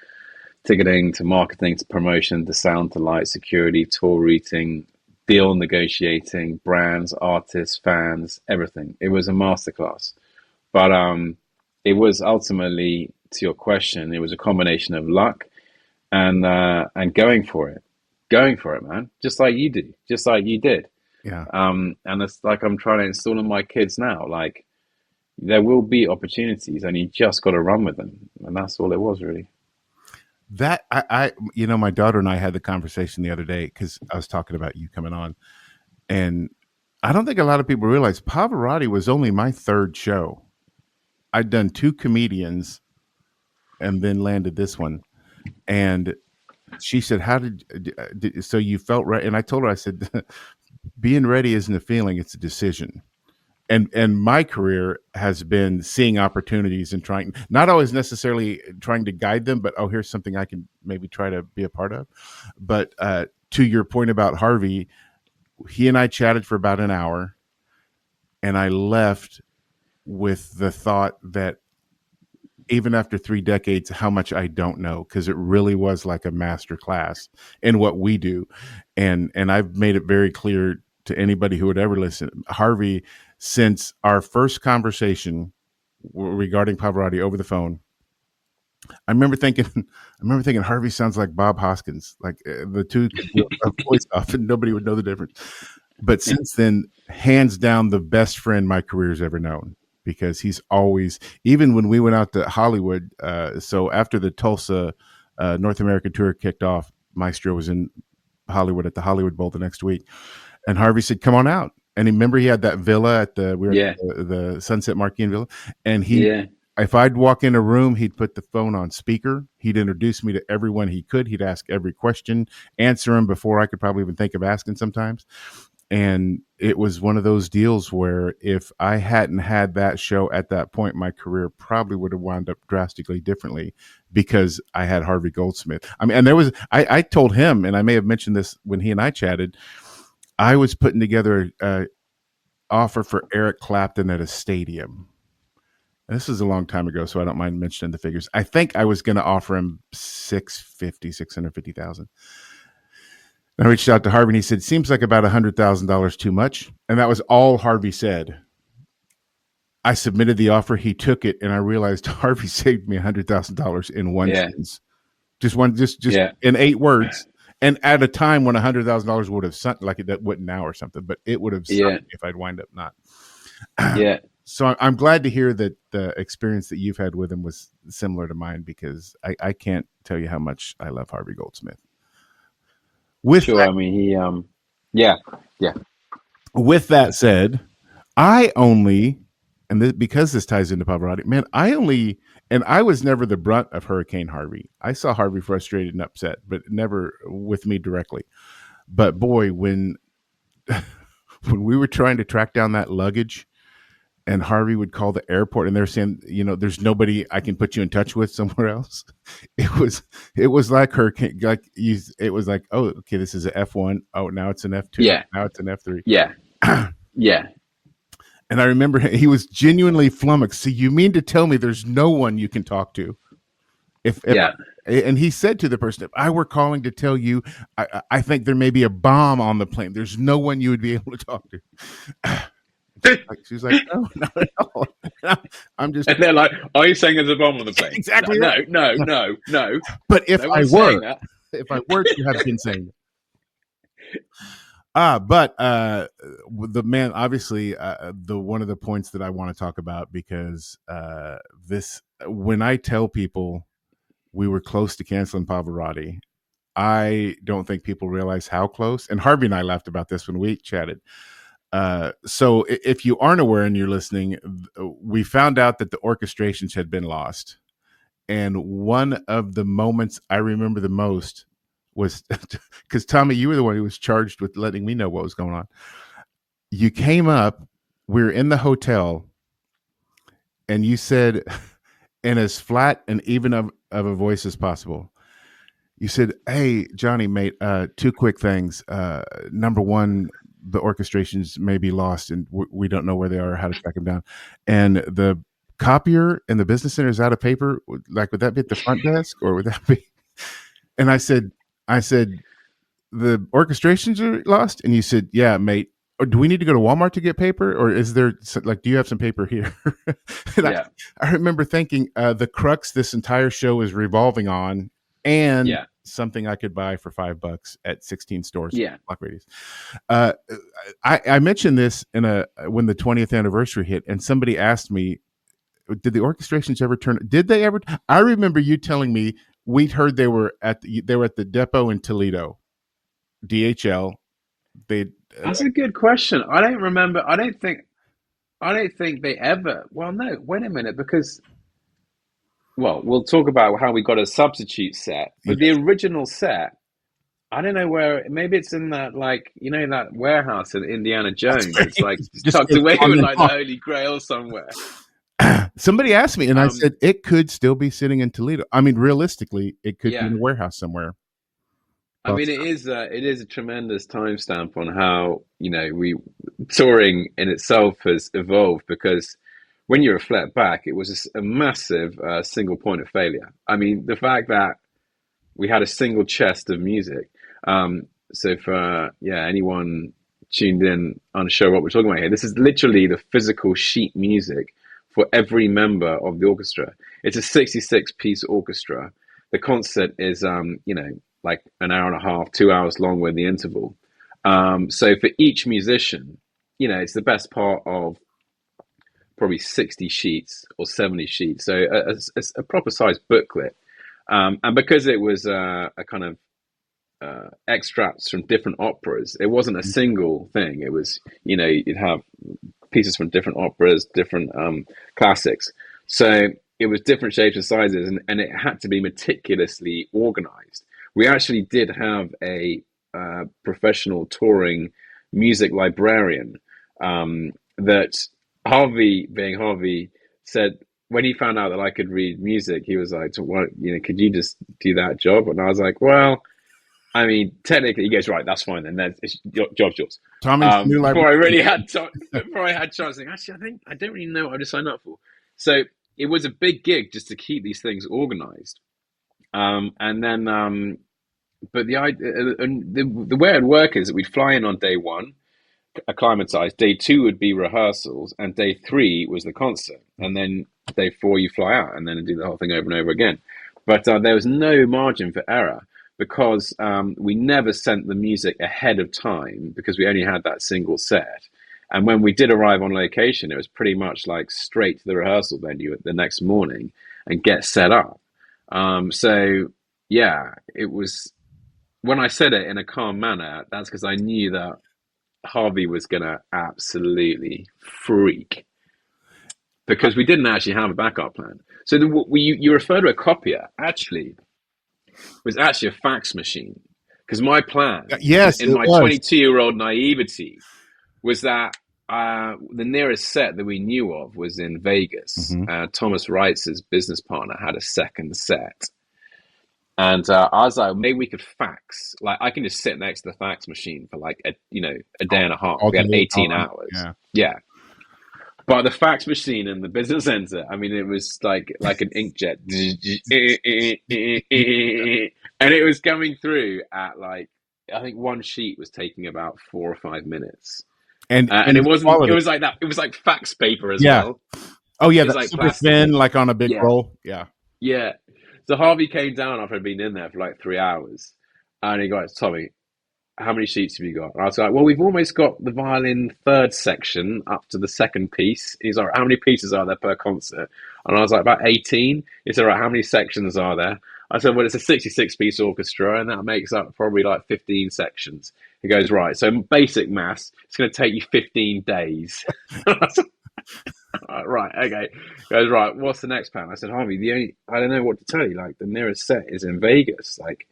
ticketing to marketing to promotion to sound to light, security, tour routing, deal negotiating, brands, artists, fans, everything. It was a masterclass. But it was ultimately, to your question, it was a combination of luck and going for it, man, just like you do, just like you did. Yeah. And it's like I'm trying to install in my kids now. Like there will be opportunities, and you just got to run with them, and that's all it was really. That my daughter and I had the conversation the other day because I was talking about you coming on, and I don't think a lot of people realize Pavarotti was only my third show. I'd done 2 comedians, and then landed this one, and she said, "How did so you felt right?" And I told her, I said, "Being ready isn't a feeling; it's a decision." And my career has been seeing opportunities and trying, not always necessarily trying to guide them, but here's something I can maybe try to be a part of. But to your point about Harvey, he and I chatted for about an hour, and I left with the thought that even after 3 decades, how much I don't know, because it really was like a master class in what we do. And I've made it very clear to anybody who would ever listen, Harvey, since our first conversation regarding Pavarotti over the phone, I remember thinking Harvey sounds like Bob Hoskins, like the two voice off, and nobody would know the difference. But since then, hands down, the best friend my career's ever known, because he's always, even when we went out to Hollywood. So after the Tulsa North American tour kicked off, Maestro was in Hollywood at the Hollywood Bowl the next week, and Harvey said, "Come on out." And remember, he had that villa at the the Sunset Marquis Villa, and if I'd walk in a room, he'd put the phone on speaker. He'd introduce me to everyone he could. He'd ask every question, answer them before I could probably even think of asking sometimes. And it was one of those deals where if I hadn't had that show at that point, my career probably would have wound up drastically differently, because I had Harvey Goldsmith. I mean, and there was, I told him, and I may have mentioned this when he and I chatted, I was putting together an offer for Eric Clapton at a stadium. This is a long time ago, so I don't mind mentioning the figures. I think I was going to offer him $650,000. I reached out to Harvey, and he said, "Seems like about $100,000 too much." And that was all Harvey said. I submitted the offer. He took it, and I realized Harvey saved me $100,000 in one sentence. Just in 8 words. And at a time when $100,000 would have sunk, like that wouldn't now or something, but it would have sunk if I'd wind up not. Yeah. So I'm glad to hear that the experience that you've had with him was similar to mine, because I can't tell you how much I love Harvey Goldsmith. With Sure. I mean, yeah, yeah, with that said, I only, and because this ties into Pavarotti, man, and I was never the brunt of Hurricane Harvey. I saw Harvey frustrated and upset, but never with me directly. But boy, when when we were trying to track down that luggage, and Harvey would call the airport, and they're saying, there's nobody I can put you in touch with somewhere else. It was like Hurricane, it was like, oh, okay, this is an F1. Oh, now it's an F2. yeah, Now it's an F3. yeah, yeah, And I remember he was genuinely flummoxed. So you mean to tell me there's no one you can talk to? yeah. And he said to the person, if I were calling to tell you, I think there may be a bomb on the plane, there's no one you would be able to talk to. She's like, no, not at all. I'm just. And they're like, "Are you saying there's a bomb on the plane?" Exactly. No, Right. no. But if No I one's were, saying that. if I were to have been saying that. But the man, obviously, the one of the points that I want to talk about, because when I tell people we were close to canceling Pavarotti, I don't think people realize how close. And Harvey and I laughed about this when we chatted. So if you aren't aware and you're listening, we found out that the orchestrations had been lost. And one of the moments I remember the most was because Tommy, you were the one who was charged with letting me know what was going on. You came up, we were in the hotel, and you said, in as flat and even of a voice as possible, you said, "Hey, Johnny, mate, two quick things. Number one, the orchestrations may be lost, and we don't know where they are or how to track them down. And the copier in the business center is out of paper. Like, would that be at the front desk, or would that be?" And I said, the orchestrations are lost. And you said, "Yeah, mate. Or do we need to go to Walmart to get paper, or is there do you have some paper here?" And Yeah, I remember thinking, the crux this entire show is revolving on, and yeah, something I could buy for $5 at 16 stores. yeah. Block radius. Uh, I mentioned this when the 20th anniversary hit, and somebody asked me, "Did the orchestrations ever turn? Did they ever?" I remember you telling me we'd heard they were at the depot in Toledo, DHL. They That's a good question. I don't remember. I don't think. I don't think they ever. Well, no. Wait a minute, because well, we'll talk about how we got a substitute set, but the yes. original set, I don't know where. Maybe it's in that, like, that warehouse in Indiana That's Jones. right. It's like Just tucked goes away on with and like the on. Holy Grail somewhere. Somebody asked me, and I Um, said it could still be sitting in Toledo. I mean, realistically, it could be yeah. in a warehouse somewhere. I But mean, it is a tremendous timestamp on how we touring in itself has evolved, because when you reflect back, it was a massive single point of failure. I mean, the fact that we had a single chest of music. So for anyone tuned in unsure what we're talking about here, this is literally the physical sheet music for every member of the orchestra. It's a 66-piece orchestra. The concert is like an hour and a half, 2 hours long with the interval. So for each musician, it's the best part of probably 60 sheets or 70 sheets. So a proper sized booklet. And because it was a kind of extracts from different operas, it wasn't a single thing. It was, you'd have pieces from different operas, different classics. So it was different shapes and sizes, and it had to be meticulously organized. We actually did have a professional touring music librarian that Harvey, being Harvey, said when he found out that I could read music, he was like, "What, could you just do that job?" And I was like, "Well, I mean, technically," he goes, "Right, that's fine then. It's job's yours." Tommy's new Before I library. really had time, before I had chance, like, actually, I don't really know what I just signed up for. So it was a big gig just to keep these things organized. And then, but the way it'd work is that we'd fly in on day one, acclimatized. Day two would be rehearsals, and day three was the concert. And then day four, you fly out and then do the whole thing over and over again. But there was no margin for error, because we never sent the music ahead of time, because we only had that single set. And when we did arrive on location, it was pretty much like straight to the rehearsal venue the next morning and get set up. So yeah, it was when I said it in a calm manner, that's because I knew that Harvey was gonna absolutely freak because we didn't actually have a backup plan. So you refer to a copier. Actually, it was actually a fax machine because my plan Yes, in it my was. 22-year-old naivety was that the nearest set that we knew of was in Vegas. Hmm. Thomas Wright's business partner had a second set. And I was like, maybe we could fax. Like, I can just sit next to the fax machine for like a day and a half. All We had day, all 18 night. hours. Yeah. Yeah. But the fax machine in the business center, I mean, it was like an inkjet, and it was coming through at like I think one sheet was taking about 4 or 5 minutes, and And it the wasn't. It quality. was like that. It was like fax paper as Yeah. well. Oh yeah, It was that like super plastic. thin, like on a big Yeah, roll. Yeah. yeah. So Harvey came down after I'd been in there for like 3 hours, and he goes, "Tommy, how many sheets have you got?" And I was like, well, we've almost got the violin third section up to the second piece. He's like, how many pieces are there per concert? And I was like, about 18. He said, right, how many sections are there? I said, well, it's a 66-piece orchestra, and that makes up probably like 15 sections. He goes, right, so basic maths, it's going to take you 15 days. Right, okay. He goes, right, what's the next plan? I said, Harvey, I don't know what to tell you. Like, the nearest set is in Vegas. Like,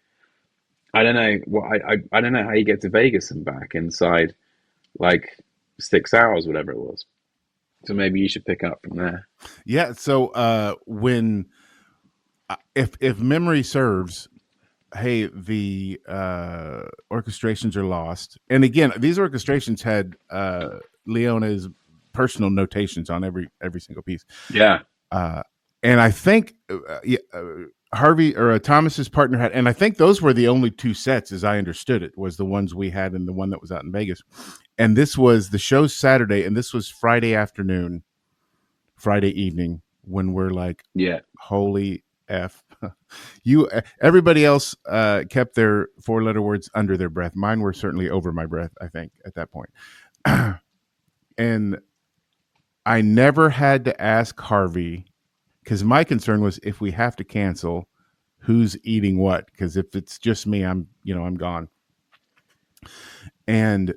I don't know I don't know how you get to Vegas and back inside like 6 hours, whatever it was. So maybe you should pick up from there. Yeah. So when if memory serves, hey, the orchestrations are lost. And again, these orchestrations had Leona's personal notations on every single piece. Yeah. And I think Harvey or Thomas's partner had, and I think those were the only two sets, as I understood it, was the ones we had and the one that was out in Vegas. And this was the show's Saturday, and this was Friday afternoon, Friday evening, when we're like, Yeah. holy F. Everybody else kept their four-letter words under their breath. Mine were certainly over my breath, I think, at that point. And I never had to ask Harvey, because my concern was if we have to cancel, who's eating what? Because if it's just me, I'm gone. And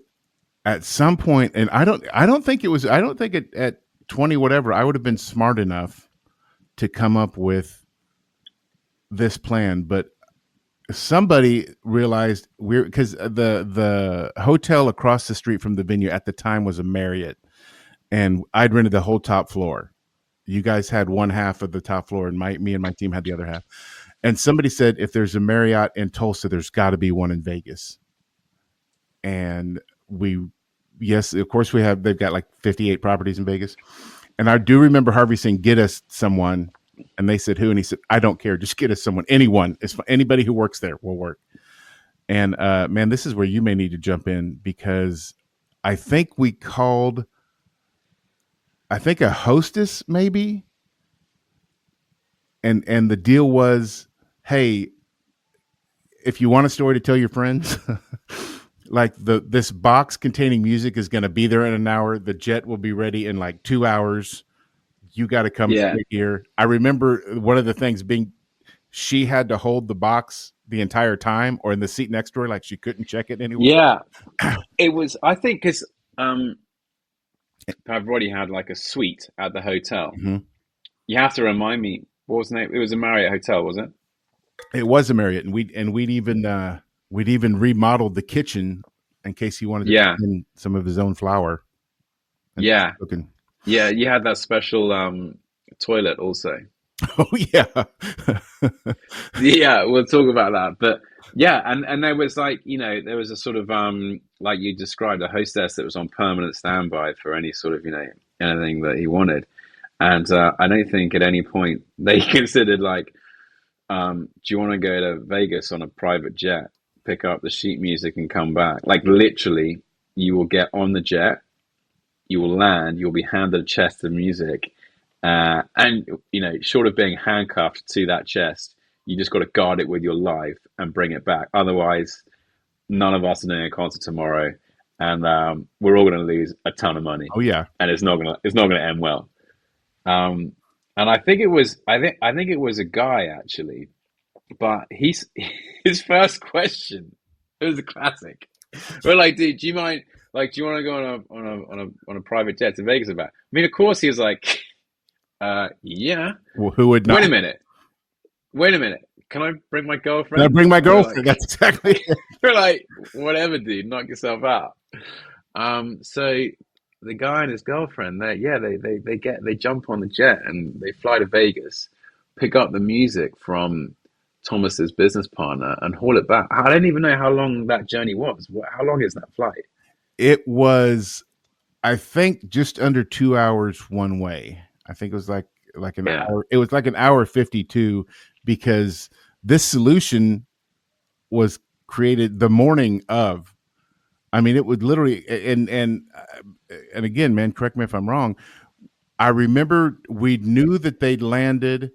at some point, and I don't think at 20 whatever, I would have been smart enough to come up with this plan, but somebody realized because the hotel across the street from the venue at the time was a Marriott, and I'd rented the whole top floor. You guys had one half of the top floor, and me and my team had the other half. And somebody said, if there's a Marriott in Tulsa, there's got to be one in Vegas. And yes, of course they've got like 58 properties in Vegas. And I do remember Harvey saying, get us someone. And they said, who? And he said, I don't care. Just get us someone. Anyone. Anybody who works there will work. And man, this is where you may need to jump in, because I think we called a hostess maybe. And the deal was, hey, if you want a story to tell your friends, like this box containing music is going to be there in an hour. The jet will be ready in like 2 hours. You got to come straight here. I remember one of the things being, she had to hold the box the entire time, or in the seat next to her, like she couldn't check it anywhere. Yeah. It was, I think, because Pavarotti had like a suite at the hotel. Mm-hmm. You have to remind me, what was the name? It was a Marriott hotel, was it? It was a Marriott, and we'd even remodeled the kitchen in case he wanted to put in some of his own flour. Yeah. Yeah, you had that special toilet also. Oh yeah. Yeah, we'll talk about that. But yeah, and there was like, there was a sort of like you described, a hostess that was on permanent standby for any sort of, anything that he wanted. And I don't think at any point they considered like, do you want to go to Vegas on a private jet, pick up the sheet music and come back? Like literally, you will get on the jet, you will land, you'll be handed a chest of music, and short of being handcuffed to that chest, you just got to guard it with your life and bring it back. Otherwise, none of us are doing a concert tomorrow, and we're all going to lose a ton of money, Oh yeah. and it's not gonna end well. Um, and I think it was a guy actually, but his first question, it was a classic. We're like, dude, do you mind? Like, do you want to go on a private jet to Vegas and back? I mean, of course, he was like, yeah. Well, who would not? Wait a minute. Wait a minute. Can I bring my Can I girlfriend? bring my We're like, girlfriend? That's exactly it. we're like, whatever, dude. Knock yourself out. So the guy and his girlfriend, they jump on the jet and they fly to Vegas, pick up the music from Thomas's business partner and haul it back. I don't even know how long that journey was. How long is that flight? It was, I think, just under 2 hours one way. I think it was like an Yeah, hour. It was like an hour 52 because this solution was created the morning of. I mean, it would literally, and again, man, correct me if I'm wrong. I remember we knew that they'd landed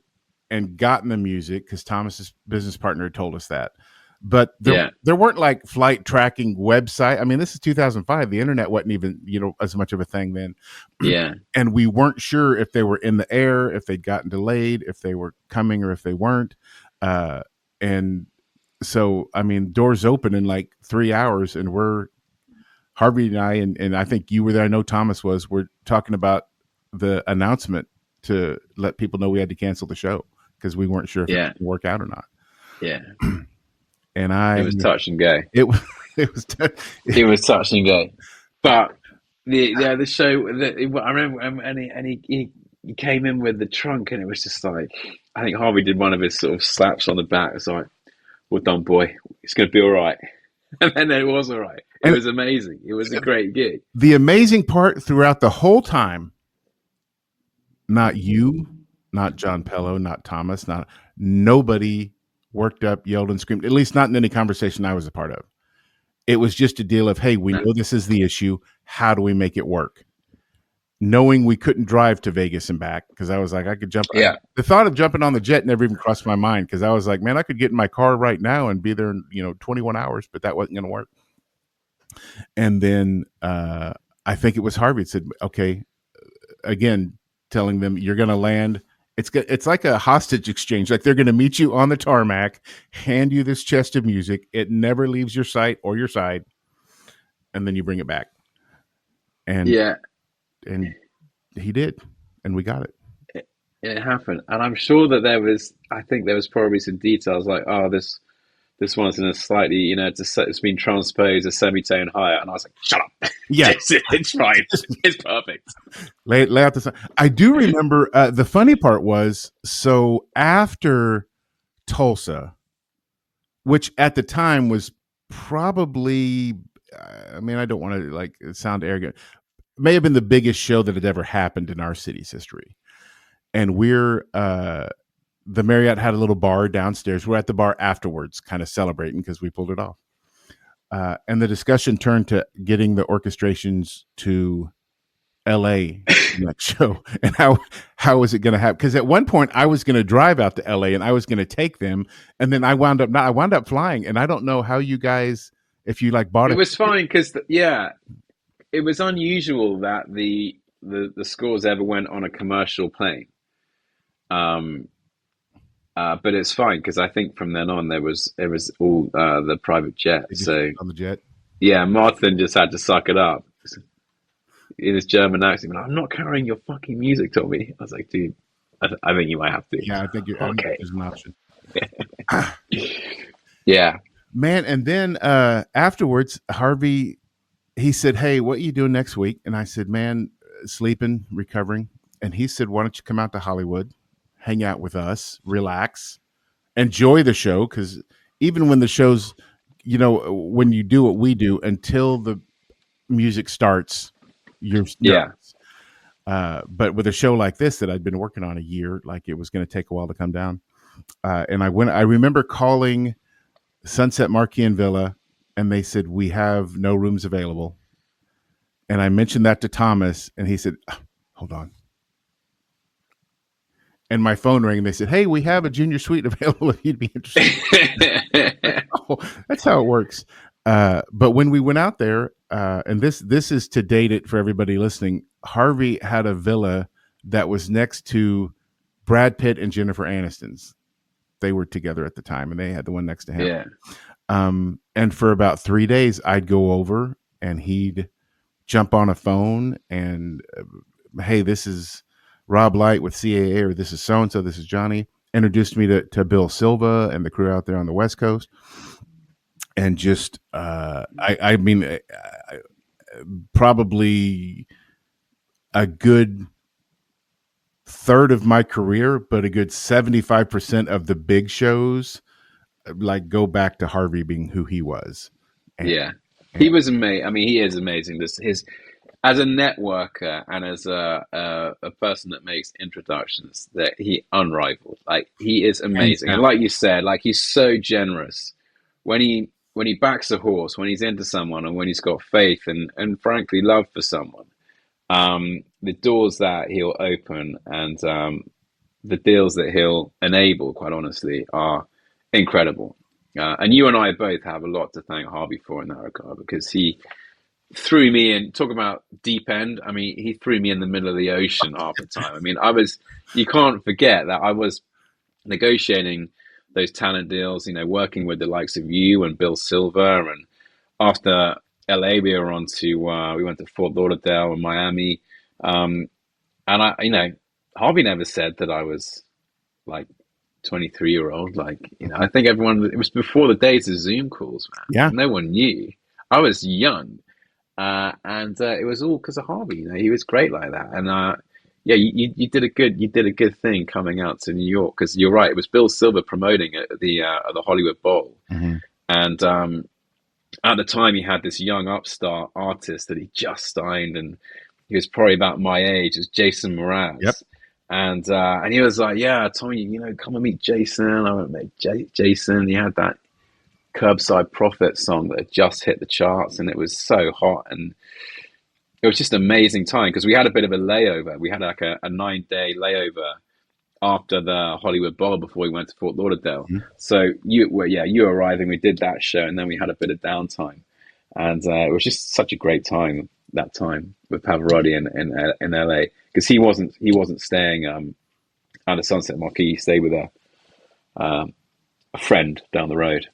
and gotten the music because Thomas's business partner had told us that. But yeah, there weren't like flight tracking website. I mean, this is 2005. The internet wasn't even as much of a thing then, yeah, and we weren't sure if they were in the air, if they'd gotten delayed, if they were coming, or if they weren't. And so, I mean, doors open in like 3 hours, and we're Harvey and I, and I think you were there. I know Thomas was. We're talking about the announcement to let people know we had to cancel the show because we weren't sure if it yeah, would work out or not. yeah. And It was touch and go. it was, it was, It was touch and go. But the show. I remember, he came in with the trunk, and it was just like I think Harvey did one of his sort of slaps on the back. It's like, well done, boy. It's going to be all right. And then it was all right. It and was amazing. It was a great gig. the amazing part throughout the whole time, not you, not John Pello, not Thomas, not nobody worked up, yelled, and screamed. At least not in any conversation I was a part of. It was just a deal of, hey, we No. know this is the issue. How do we make it work? Knowing we couldn't drive to Vegas and back because I was like, I could jump. Yeah. The thought of jumping on the jet never even crossed my mind because I was like, man, I could get in my car right now and be there in 21 hours, but that wasn't going to work. And then I think it was Harvey that said, okay, again, telling them you're going to land. It's like a hostage exchange. Like they're going to meet you on the tarmac, hand you this chest of music. It never leaves your sight or your side, and then you bring it back. And Yeah. and he did, and we got it. It happened, and I'm sure that I think there was probably some details like, oh, this one's in a slightly, it's been transposed a semitone higher, and I was like, shut up, Yeah, it's fine, it's perfect. lay out the sign. I do remember the funny part was so after Tulsa, which at the time was probably, I mean, I don't want to like sound arrogant, may have been the biggest show that had ever happened in our city's history. And we're the Marriott had a little bar downstairs. We're at the bar afterwards, kind of celebrating because we pulled it off. And the discussion turned to getting the orchestrations to L.A. next show, and how is it going to happen? Because at one point I was going to drive out to L.A. and I was going to take them, and then I wound up flying, and I don't know how you guys, if you like bought It was fine because it was unusual that the scores ever went on a commercial plane. But it's fine because I think from then on it was all the private jet. So on the jet. yeah, Martin just had to suck it up in his German accent. I'm not carrying your fucking music, Tommy. I was like, dude, I think you might have to. Yeah, I think Okay. there's an option. Yeah. Man, and then afterwards, Harvey, he said, hey, what are you doing next week? And I said, man, sleeping, recovering. And he said, why don't you come out to Hollywood, hang out with us, relax, enjoy the show? Because even when the show's, when you do what we do, until the music starts, you're nervous. But with a show like this that I'd been working on a year, like it was going to take a while to come down. And I remember calling Sunset Marquis and Villa, and they said, we have no rooms available. And I mentioned that to Thomas, and he said, hold on. And my phone rang, and they said, hey, we have a junior suite available if you'd be interested. Oh, that's how it works. But when we went out there, and this is to date it for everybody listening. Harvey had a villa that was next to Brad Pitt and Jennifer Aniston's. They were together at the time, and they had the one next to him. Yeah. And for about 3 days, I'd go over, and he'd jump on a phone and, hey, this is Rob Light with CAA, or this is so and so. This is Johnny. Introduced me to Bill Silva and the crew out there on the West Coast, and just I mean, probably a good third of my career, but a good 75% of the big shows, like, go back to Harvey being who he was. Yeah. He was amazing. I mean, he is amazing. This his as a networker and as a person that makes introductions, that he unrivaled. Like, he is amazing. And like you said, like, he's so generous when he backs a horse, when he's into someone, and when he's got faith and frankly love for someone. The doors that he'll open, and the deals that he'll enable, quite honestly, are incredible. And you and I both have a lot to thank Harvey for in that regard, because he threw me in. Talk about deep end. I mean, he threw me in the middle of the ocean half the time. I mean, you can't forget that I was negotiating those talent deals, working with the likes of you and Bill Silver. And after LA, we went to Fort Lauderdale and Miami. And Harvey never said that I was like 23-year-old. Like, I think it was before the days of Zoom calls, man. Yeah. No one knew. I was young. And it was all because of Harvey. He was great like that. And you did a good thing coming out to New York, because you're right. It was Bill Silver promoting at the Hollywood Bowl. Mm-hmm. And at the time, he had this young upstart artist that he just signed, and he was probably about my age. It was Jason Mraz. Yep. And he was like, "Yeah, Tommy, come and meet Jason." I went to meet Jason. He had that Curbside Prophet song that had just hit the charts, and it was so hot, and it was just an amazing time, because we had a bit of a layover. We had like a 9-day layover after the Hollywood Bowl before we went to Fort Lauderdale. Mm-hmm. So you arriving, we did that show, and then we had a bit of downtime, and it was just such a great time that time with Pavarotti in LA, because he wasn't staying at the Sunset Marquis. He stayed with a friend down the road.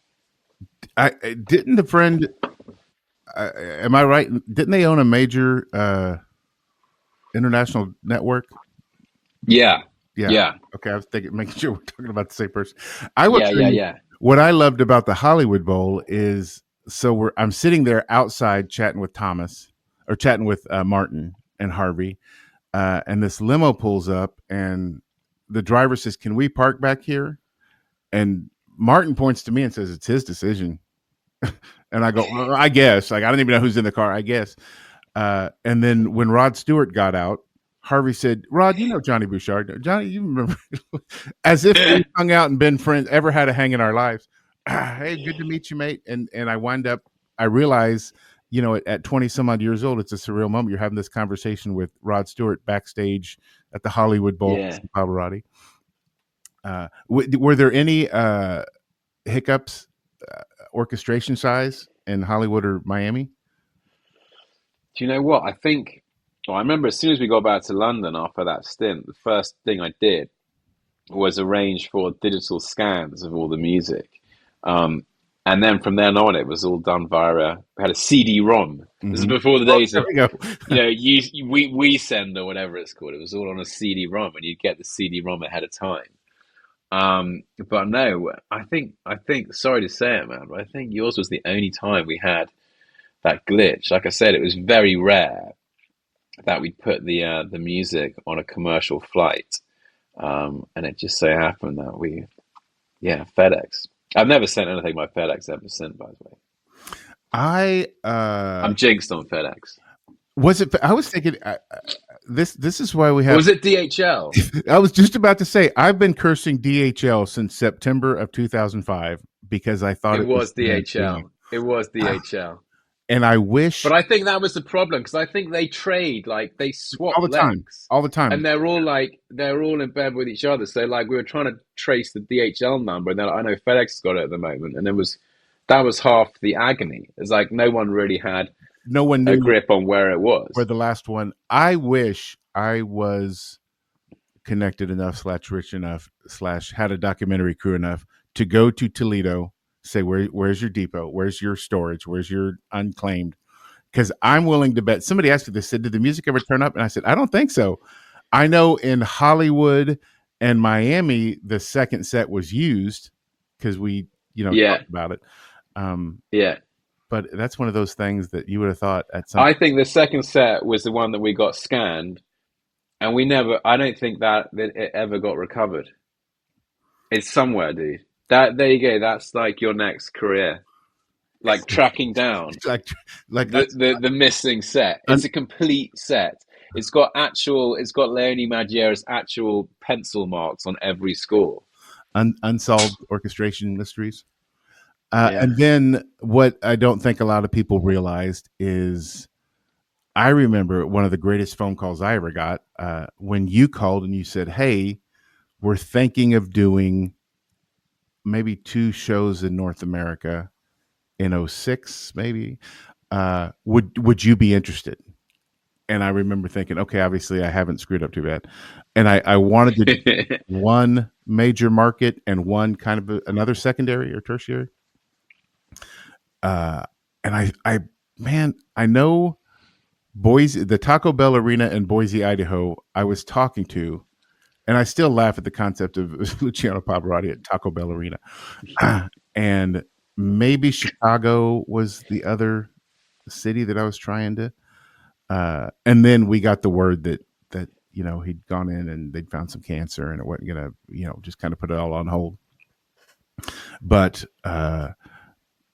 I didn't the friend. Am I right? Didn't they own a major international network? Yeah. Okay, I was making sure we're talking about the same person. I was. Yeah. What I loved about the Hollywood Bowl is, I'm sitting there outside chatting with Martin and Harvey, and this limo pulls up, and the driver says, "Can we park back here?" And Martin points to me and says, "It's his decision." And I go, well, I guess. Like, I don't even know who's in the car, I guess. And then when Rod Stewart got out, Harvey said, "Rod, Johnny Bouchard. Johnny, you remember?" As if we hung out and been friends, ever had a hang in our lives. Hey, good to meet you, mate. And I realize, at 20 some odd years old, it's a surreal moment. You're having this conversation with Rod Stewart backstage at the Hollywood Bowl, Pavarotti. Were there any hiccups, orchestration size, in Hollywood or Miami? Do you know what? I remember as soon as we got back to London after that stint, the first thing I did was arrange for digital scans of all the music. And then from then on, it was all done via, we had a CD-ROM. Mm-hmm. This is before the days of, we send or whatever it's called. It was all on a CD-ROM, and you'd get the CD-ROM ahead of time. But no, I think, sorry to say it, man, but I think yours was the only time we had that glitch. Like I said, it was very rare that we'd put the music on a commercial flight. And it just so happened that FedEx. I've never sent anything by FedEx ever since, by the way. I'm jinxed on FedEx. Was it? I was thinking this is why we have. Was it DHL? I was just about to say, I've been cursing DHL since September of 2005 because I thought it was DHL. It was DHL. And I wish, but I think that was the problem, because I think they trade, like, they swap all the time, and they're all in bed with each other. So, like, we were trying to trace the DHL number, and then I know FedEx has got it at the moment, and that was half the agony. It's like no one really had no one a knew grip on where it where was. the last one. I wish I was connected enough slash rich enough slash had a documentary crew enough to go to Toledo, say where's your depot, where's your storage, where's your unclaimed, because I'm willing to bet. Somebody asked me this, said, did the music ever turn up? And I said, I don't think so. I know in Hollywood and Miami the second set was used because we Yeah, talked about it, yeah. but that's one of those things that you would have thought at some I think the second set was the one that we got scanned, and we never. I don't think that it ever got recovered. It's somewhere, dude. That there you go. That's like your next career, like tracking down like the missing set. It's a complete set. It's got Leonie Maggiera's actual pencil marks on every score. unsolved orchestration mysteries. Yeah. And then what I don't think a lot of people realized is I remember one of the greatest phone calls I ever got when you called and you said, hey, we're thinking of doing maybe 2 shows in North America in '06, maybe. Would you be interested? And I remember thinking, okay, obviously I haven't screwed up too bad. And I wanted to do one major market and one kind of another secondary or tertiary. And man, I know Boise, the Taco Bell Arena in Boise, Idaho, I was talking to, and I still laugh at the concept of Luciano Pavarotti at Taco Bell Arena. And maybe Chicago was the other city that I was trying to. And then we got the word that he'd gone in and they'd found some cancer and it wasn't gonna just kind of put it all on hold. But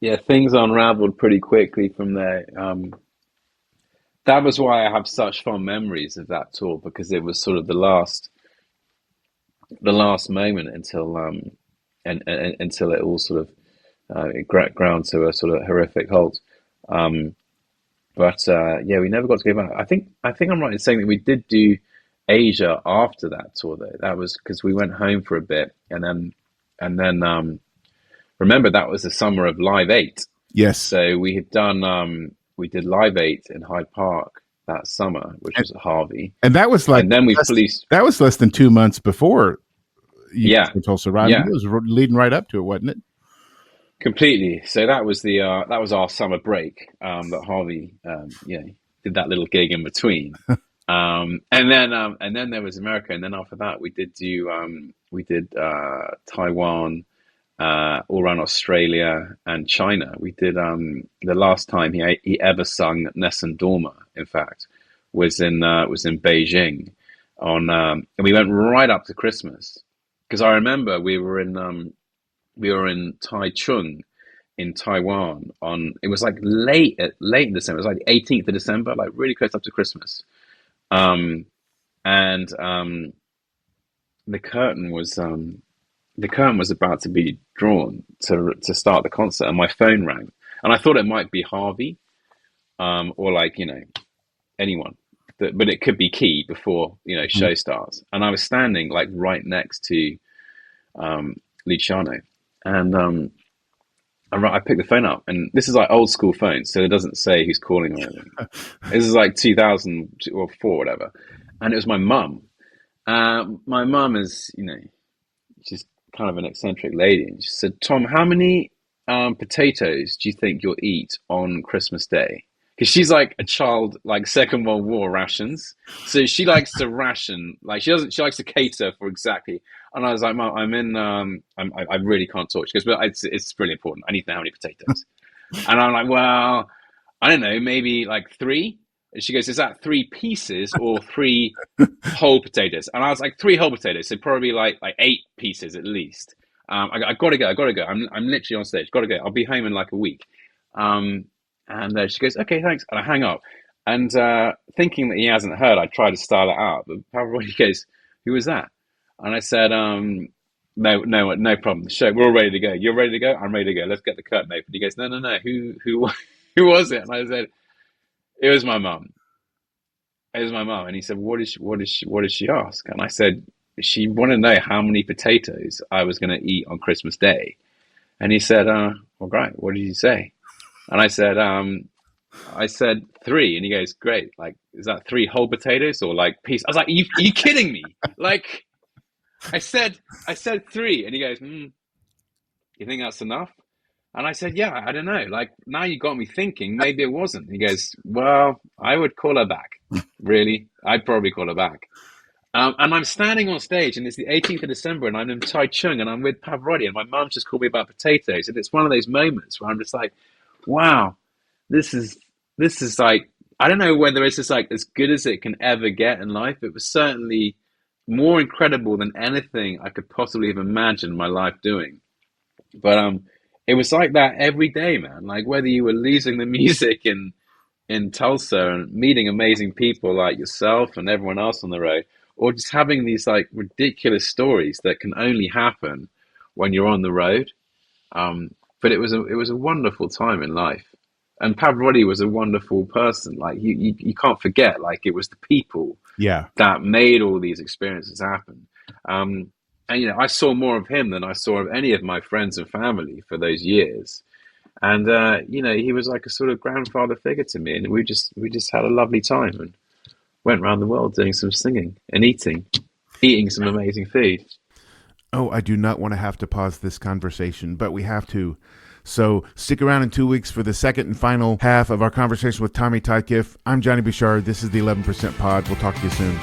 Yeah, things unraveled pretty quickly from there. That was why I have such fond memories of that tour because it was sort of the last moment until and until it all sort of it ground to a sort of horrific halt. Um, but yeah, we never got to go back. I think I'm right in saying that we did do Asia after that tour though. That was because we went home for a bit and then remember that was the summer of Live 8. yes, So we did Live 8 in Hyde Park that summer, which and, was at Harvey, and that was like and then we policed. that was less than 2 months before you Yeah, were Tulsa. I mean, yeah, it was leading right up to it, wasn't it? completely. So that was our summer break. That Harvey, did that little gig in between, and then there was America, and then after that we did Taiwan, all around Australia and China. We did the last time he ever sung Nessun Dorma, in fact, was in Beijing and we went right up to Christmas because I remember we were in Taichung in Taiwan on it was like late in December. It was like the 18th of December, like really close up to Christmas. Um, and the curtain was the curtain was about to be drawn to start the concert, and my phone rang, and I thought it might be Harvey, or like anyone, but it could be Key before Mhm. show starts, and I was standing like right next to Luciano, and I picked the phone up, and this is like old school phones, so it doesn't say who's calling or anything. This is like 2004, whatever, and it was my mum. My mum is, she's kind of an eccentric lady. And she said, Tom, how many potatoes do you think you'll eat on Christmas Day? Because she's like a child, like Second World War rations. So she likes to ration, like she likes to cater for exactly. And I was like, Mom, I really can't talk. She goes, well, it's really important. I need to know how many potatoes. And I'm like, well, I don't know, maybe like three. And she goes, is that three pieces or three whole potatoes? And I was like, three whole potatoes, so probably like 8 pieces at least. I gotta go, I gotta go. I'm literally on stage, gotta go. I'll be home in like a week. Um, and she goes, okay, thanks. And I hang up. And thinking that he hasn't heard, I try to style it out. But Pavarotti goes, who was that? And I said, no problem. The show, we're all ready to go. You're ready to go? I'm ready to go. Let's get the curtain open. He goes, no. Who was it? And I said, it was my mum. It was my mum. And he said, what did she ask? And I said, she wanted to know how many potatoes I was going to eat on Christmas Day. And he said, well, great. What did you say? And I said, I said three, and he goes, great. Like, is that three whole potatoes or like piece? I was like, are you kidding me? Like, I said, I said three, and he goes, you think that's enough? And I said, yeah, I don't know. Like, now you got me thinking, maybe it wasn't. He goes, well, I would call her back. Really? I'd probably call her back. And I'm standing on stage, and it's the 18th of December, and I'm in Taichung, and I'm with Pavarotti, and my mum just called me about potatoes. And it's one of those moments where I'm just like, wow, this is like, I don't know whether it's just like as good as it can ever get in life. It was certainly more incredible than anything I could possibly have imagined my life doing. But it was like that every day, man. Like whether you were losing the music in Tulsa and meeting amazing people like yourself and everyone else on the road, or just having these like ridiculous stories that can only happen when you're on the road. But it was a wonderful time in life, and Pavarotti was a wonderful person. Like you can't forget, like it was the people Yeah. that made all these experiences happen. And I saw more of him than I saw of any of my friends and family for those years. And he was like a sort of grandfather figure to me, and we just had a lovely time and went around the world doing some singing and eating some amazing food. Oh, I do not want to have to pause this conversation, but we have to. So stick around in 2 weeks for the second and final half of our conversation with Tommy Tyekiff. I'm Johnny Bouchard. This is the 11% Pod. We'll talk to you soon.